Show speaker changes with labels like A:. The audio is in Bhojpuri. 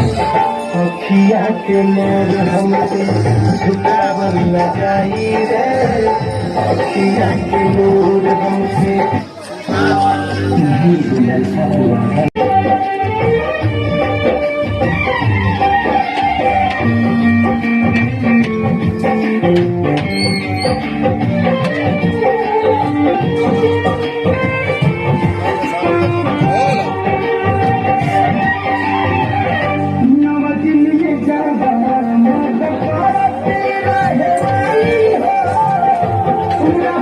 A: अखिया के मोर हमसे झुकावल न जाई रे, अखिया के मोर हमसे झुकावल न जाई। पूरा